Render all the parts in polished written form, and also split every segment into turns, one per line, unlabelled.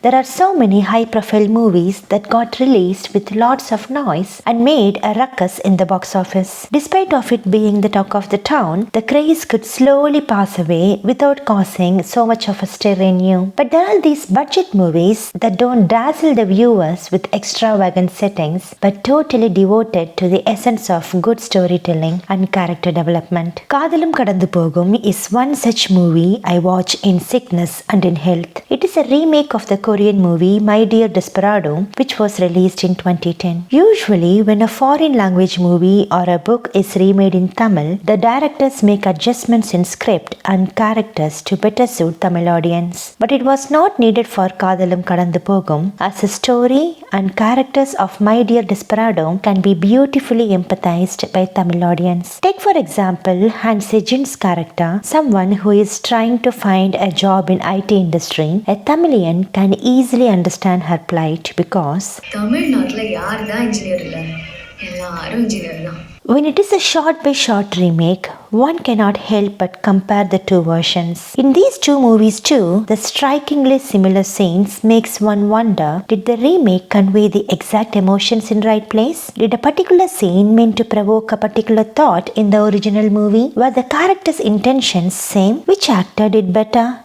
There are so many high-profile movies that got released with lots of noise and made a ruckus in the box office. Despite of it being the talk of the town, the craze could slowly pass away without causing so much of a stir in you. But there are these budget movies that don't dazzle the viewers with extravagant settings but totally devoted to the essence of good storytelling and character development. Kadhalum Kadandhu Poghum is one such movie I watch in sickness and in health. It is a remake of the Korean movie My Dear Desperado, which was released in 2010. Usually, when a foreign language movie or a book is remade in Tamil, the directors make adjustments in script and characters to better suit Tamil audience. But it was not needed for Kadhalum Kadandhu Poghum, as the story and characters of My Dear Desperado can be beautifully empathized by Tamil audience. Take for example Han Sejin's character, someone who is trying to find a job in IT industry. A Tamilian can easily understand her plight because when it is a shot-by-shot remake, one cannot help but compare the two versions. In these two movies too, the strikingly similar scenes makes one wonder, did the remake convey the exact emotions in right place? Did a particular scene mean to provoke a particular thought in the original movie? Were the characters' intentions same? Which actor did better?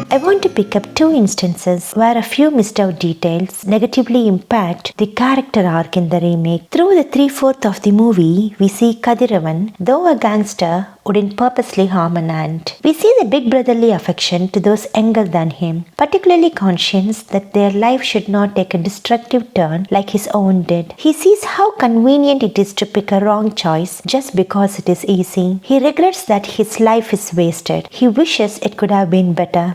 I want to pick up two instances where a few missed out details negatively impact the character arc in the remake. Through the 3/4 of the movie, we see Kathiravan, though a gangster, wouldn't purposely harm an ant. We see the big brotherly affection to those younger than him, particularly conscious that their life should not take a destructive turn like his own did. He sees how convenient it is to pick a wrong choice just because it is easy. He regrets that his life is wasted. He wishes it could have been better.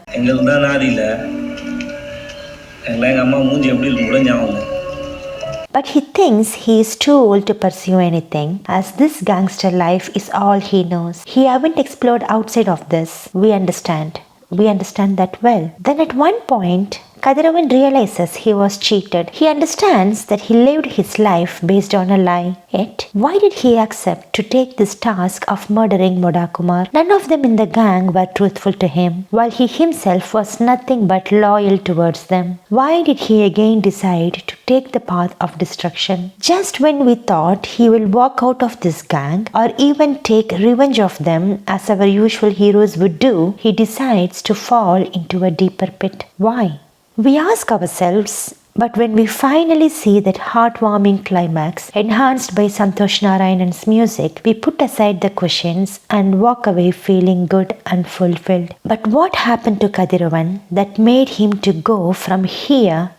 But he thinks he is too old to pursue anything, as this gangster life is all he knows. He haven't explored outside of this. We understand. We understand that well. Then at one point, Kathiravan realizes he was cheated. He understands that he lived his life based on a lie. Yet, why did he accept to take this task of murdering Moda Kumar? None of them in the gang were truthful to him, while he himself was nothing but loyal towards them. Why did he again decide to take the path of destruction? Just when we thought he will walk out of this gang or even take revenge of them as our usual heroes would do, he decides to fall into a deeper pit. Why? We ask ourselves, but when we finally see that heartwarming climax enhanced by Santosh Narayanan's music, we put aside the questions and walk away feeling good and fulfilled. But what happened to Kathiravan that made him to go from here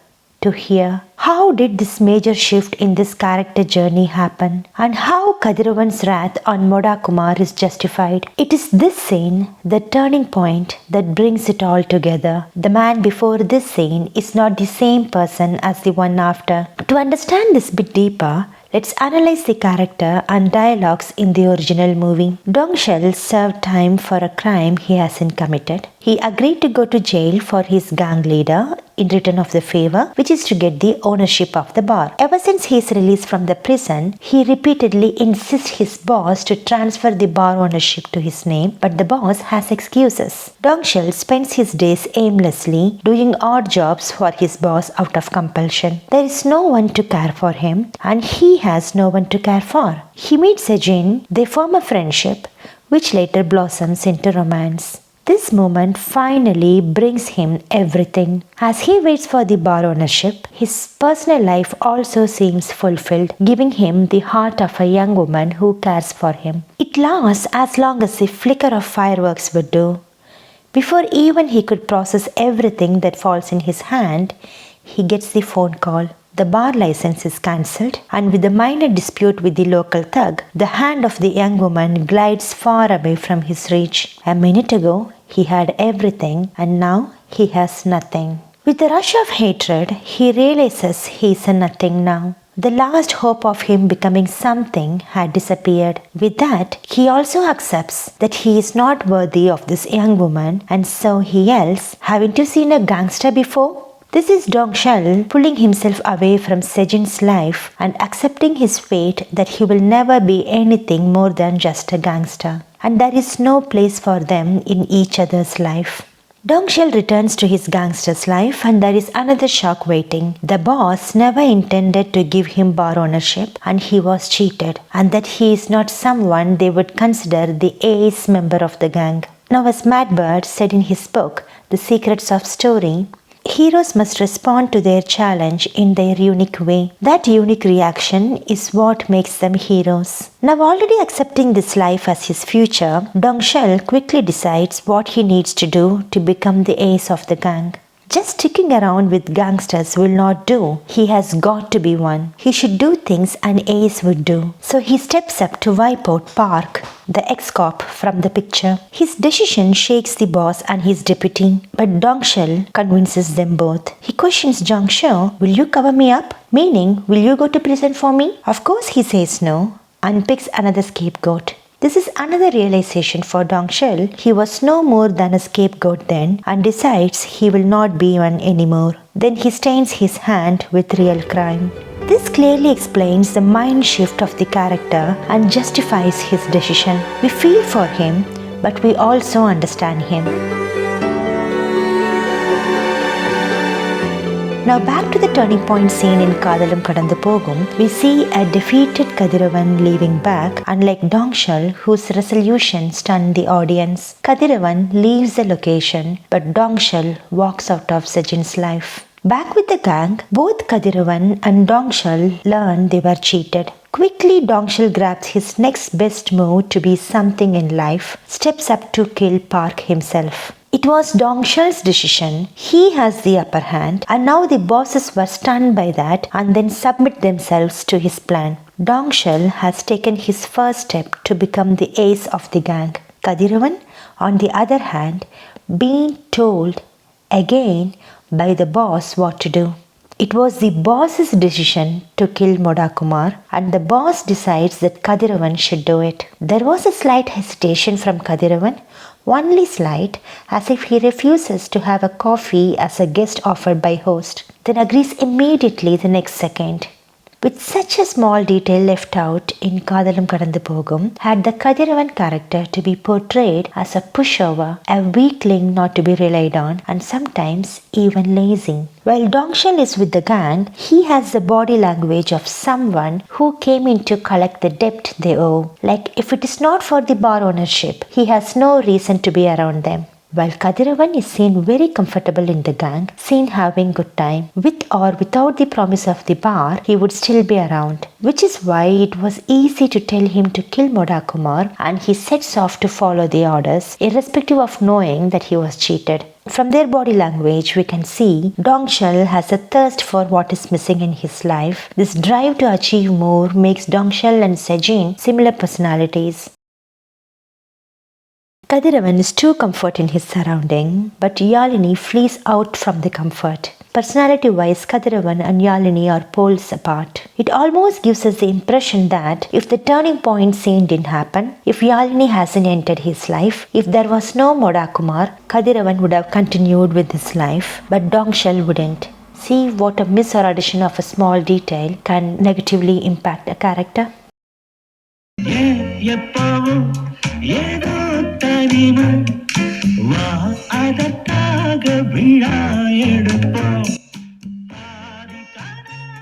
to here? How did this major shift in this character journey happen? And how Kathiravan's wrath on Moda Kumar is justified? It is this scene, the turning point, that brings it all together. The man before this scene is not the same person as the one after. To understand this bit deeper, let's analyze the character and dialogues in the original movie. Dongshell served time for a crime he hasn't committed. He agreed to go to jail for his gang leader in return of the favor, which is to get the ownership of the bar. Ever since his release from the prison, he repeatedly insists his boss to transfer the bar ownership to his name, but the boss has excuses. Dongshell spends his days aimlessly doing odd jobs for his boss out of compulsion. There is no one to care for him, and he has no one to care for. He meets Sejin, they form a friendship, which later blossoms into romance. This moment finally brings him everything. As he waits for the bar ownership, his personal life also seems fulfilled, giving him the heart of a young woman who cares for him. It lasts as long as the flicker of fireworks would do. Before even he could process everything that falls in his hand, he gets the phone call. The bar license is cancelled, and with a minor dispute with the local thug, the hand of the young woman glides far away from his reach. A minute ago, he had everything, and now he has nothing. With the rush of hatred, he realizes he is a nothing now. The last hope of him becoming something had disappeared. With that, he also accepts that he is not worthy of this young woman, and so he yells, "Haven't you seen a gangster before?" This is Dongshul pulling himself away from Sejin's life and accepting his fate that he will never be anything more than just a gangster. And there is no place for them in each other's life. Dongshul returns to his gangster's life and there is another shock waiting. The boss never intended to give him bar ownership and he was cheated, and that he is not someone they would consider the ace member of the gang. Now, as Matt Bird said in his book, The Secrets of Story, heroes must respond to their challenge in their unique way. That unique reaction is what makes them heroes. Now, already accepting this life as his future, Dongshul quickly decides what he needs to do to become the ace of the gang. Just sticking around with gangsters will not do. He has got to be one. He should do things an ace would do. So he steps up to wipe out Park, the ex-cop, from the picture. His decision shakes the boss and his deputy, but Dongshul convinces them both. He questions Jung-soo, "Will you cover me up?" Meaning, will you go to prison for me? Of course he says no and picks another scapegoat. This is another realization for Dongshul. He was no more than a scapegoat then and decides he will not be one anymore. Then he stains his hand with real crime. This clearly explains the mind shift of the character and justifies his decision. We feel for him, but we also understand him. Now back to the turning point scene in Kadhalum Kadandhu Poghum, we see a defeated Kathiravan leaving back, unlike Dongshul, whose resolution stunned the audience. Kathiravan leaves the location, but Dongshul walks out of Sejin's life. Back with the gang, both Kathiravan and Dongshul learn they were cheated. Quickly, Dongshul grabs his next best move to be something in life, steps up to kill Park himself. It was Dongshul's decision. He has the upper hand, and now the bosses were stunned by that and then submit themselves to his plan. Dongshul has taken his first step to become the ace of the gang. Kathiravan, on the other hand, being told again by the boss what to do. It was the boss's decision to kill Moda Kumar, and the boss decides that Kathiravan should do it. There was a slight hesitation from Kathiravan, only slight, as if he refuses to have a coffee as a guest offered by host, then agrees immediately the next second. With such a small detail left out in Kadhalum Kadandhu Poghum, had the Kathiravan character to be portrayed as a pushover, a weakling not to be relied on, and sometimes even lazy. While Dongshul is with the gang, he has the body language of someone who came in to collect the debt they owe. Like, if it is not for the bar ownership, he has no reason to be around them. While Kathiravan is seen very comfortable in the gang, seen having good time, with or without the promise of the bar, he would still be around. Which is why it was easy to tell him to kill Moda Kumar, and he sets off to follow the orders, irrespective of knowing that he was cheated. From their body language, we can see Dongshul has a thirst for what is missing in his life. This drive to achieve more makes Dongshul and Sejin similar personalities. Kathiravan is too comfort in his surrounding, but Yalini flees out from the comfort. Personality-wise, Kathiravan and Yalini are poles apart. It almost gives us the impression that if the turning point scene didn't happen, if Yalini hasn't entered his life, if there was no Moda Kumar, Kathiravan would have continued with his life, but Dongshul wouldn't. See what a miss or addition of a small detail can negatively impact a character.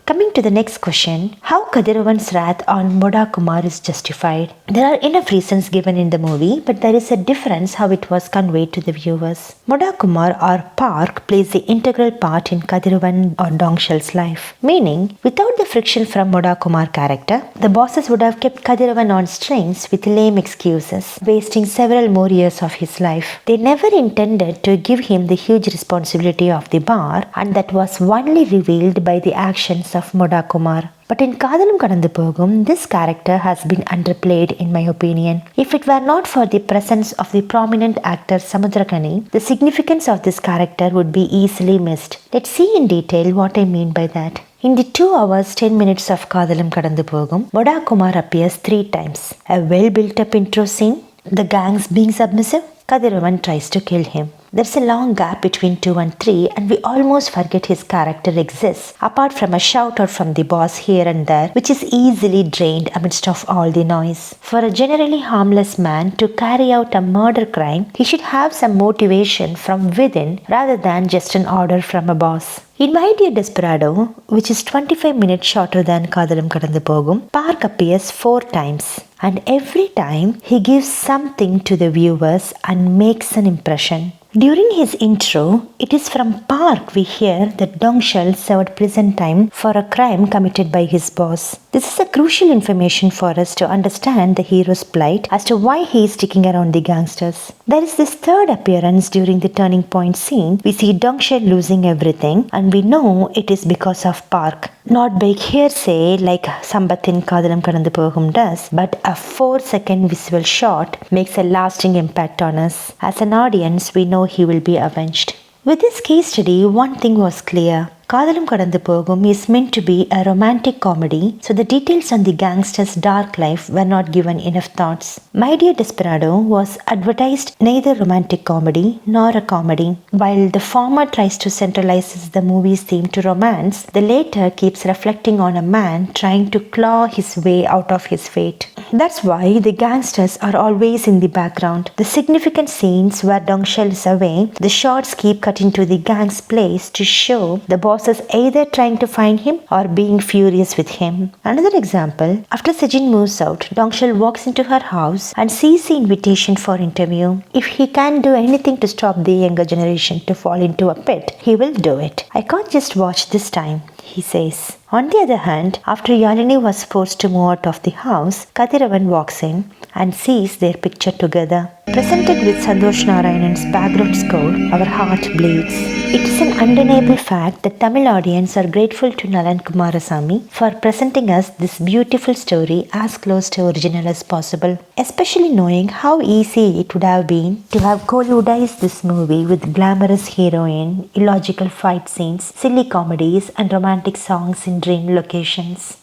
Coming to the next question, how Kathiravan's wrath on Moda Kumar is justified? There are enough reasons given in the movie, but there is a difference how it was conveyed to the viewers. Moda Kumar or Park plays the integral part in Kathiravan or Dongshul's life. Meaning, without the friction from Moda Kumar character, the bosses would have kept Kathiravan on strings with lame excuses, wasting several more years of his life. They never intended to give him the huge responsibility of the bar, and that was only revealed by the actions of Moda Kumar. But in Kadhalum Kadandhu Poghum, this character has been underplayed in my opinion. If it were not for the presence of the prominent actor Samudrakani, the significance of this character would be easily missed. Let's see in detail what I mean by that. In the 2 hours 10 minutes of Kadhalum Kadandhu Poghum, Moda Kumar appears 3 times. A well built up intro scene, the gangs being submissive, Kathiravan tries to kill him. There's a long gap between 2 and 3 and we almost forget his character exists, apart from a shout out from the boss here and there, which is easily drained amidst of all the noise. For a generally harmless man to carry out a murder crime, he should have some motivation from within rather than just an order from a boss. In My Dear Desperado, which is 25 minutes shorter than Kadhalum Kadandhu Poghum, Park appears 4 times. And every time he gives something to the viewers and makes an impression. During his intro, it is from Park we hear that Dongshul served prison time for a crime committed by his boss. This is a crucial information for us to understand the hero's plight as to why he is sticking around the gangsters. There is this third appearance during the turning point scene. We see Dongshul losing everything and we know it is because of Park. Not by hearsay like Sambath in Kadhalum Kadandhu Poghum does, but a 4-second visual shot makes a lasting impact on us. As an audience, we know he will be avenged. With this case study, one thing was clear. Kadhalum Kadandhu Poghum is meant to be a romantic comedy, so the details on the gangster's dark life were not given enough thoughts. My Dear Desperado was advertised neither romantic comedy nor a comedy. While the former tries to centralize the movie's theme to romance, the latter keeps reflecting on a man trying to claw his way out of his fate. That's why the gangsters are always in the background. The significant scenes where Dongshul is away, the shots keep cutting to the gang's place to show the boss is either trying to find him or being furious with him. Another example, after Sejin moves out, Dongshul walks into her house and sees the invitation for interview. If he can do anything to stop the younger generation to fall into a pit, he will do it. I can't just watch this time, he says. On the other hand, after Yalini was forced to move out of the house, Kathiravan walks in and sees their picture together. Presented with Santosh Narayanan's background score, our heart bleeds. It is an undeniable fact that Tamil audience are grateful to Nalan Kumarasamy for presenting us this beautiful story as close to original as possible. Especially knowing how easy it would have been to have Hollywoodized this movie with glamorous heroine, illogical fight scenes, silly comedies and romantic songs in dream locations.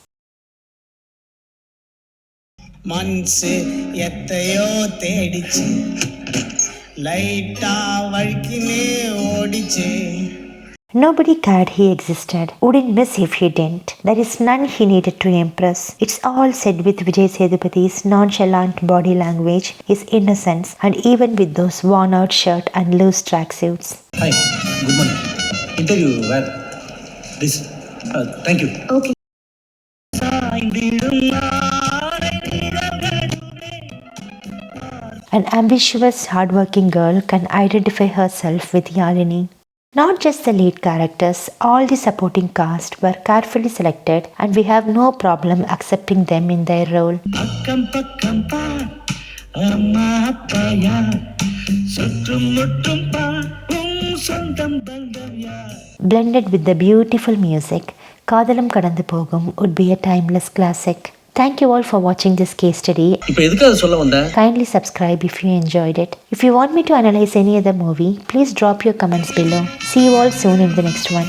மனசு எத்தையோ தேடிச்சு லைட்டா வழுக்கினே ஓடிச்சு.
Nobody cared he existed, wouldn't miss if he didn't. There is none he needed to impress. It's all said with Vijay Sethupathi's nonchalant body language, his innocence, and even with those worn-out shirt and loose tracksuits.
Hi, good morning. Interview where? This. Thank you.
Okay.
An ambitious, hardworking girl can identify herself with Yalini. Not just the lead characters, all the supporting cast were carefully selected and we have no problem accepting them in their role. Blended with the beautiful music, Kadhalum Kadandhu Poghum would be a timeless classic. Thank you all for watching this case study. Kindly subscribe if you enjoyed it. If you want me to analyze any other movie, please drop your comments below. See you all soon in the next one.